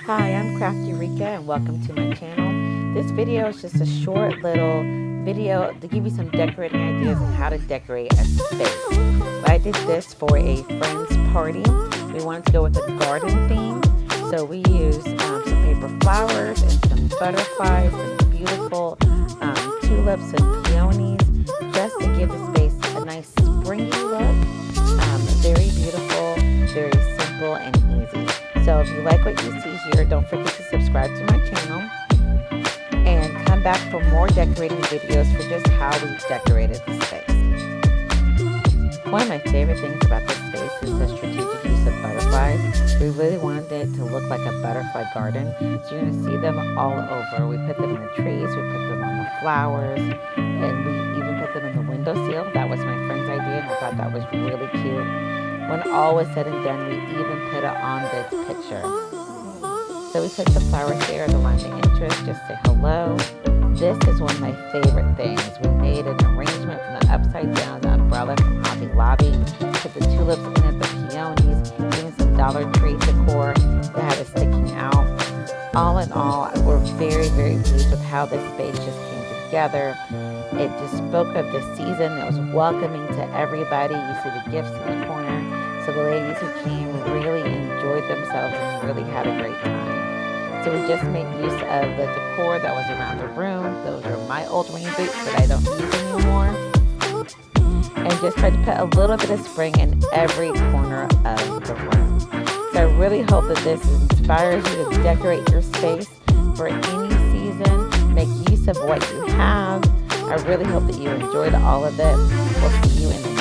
Hi, I'm Crafty Rika and welcome to my channel. This video is just a short little video to give you some decorating ideas on how to decorate a space. But I did this for a friend's party. We wanted to go with a garden theme, so we used some paper flowers and some butterflies and beautiful tulips and peonies just to give the space a nice springy look. Very beautiful, very simple and easy. So if you like what you see here, don't forget to subscribe to my channel and come back for more decorating videos for just how we decorated the space. One of my favorite things about this space is the strategic use of butterflies. We really wanted it to look like a butterfly garden, so you're going to see them all over. We put them in the trees, we put them on the flowers, and we even put them in the windowsill. That was my friend's idea, and I thought that was really cute. When all was said and done, we even put it on this picture. So we put the flowers there to line the interest, just say hello. This is one of my favorite things. We made an arrangement from the upside down umbrella from Hobby Lobby. Put the tulips in it, the peonies, even some Dollar Tree decor that had it sticking out. All in all, we're very, very pleased with how this space just came together. It just spoke of the season. It was welcoming to everybody. You see the gifts in the corner. So the ladies who came really enjoyed themselves and really had a great time. So we just made use of the decor that was around the room. Those are my old rain boots that I don't use anymore. And just tried to put a little bit of spring in every corner of the room. So I really hope that this inspires you to decorate your space for any season. Make use of what you have. I really hope that you enjoyed all of it. We'll see you in the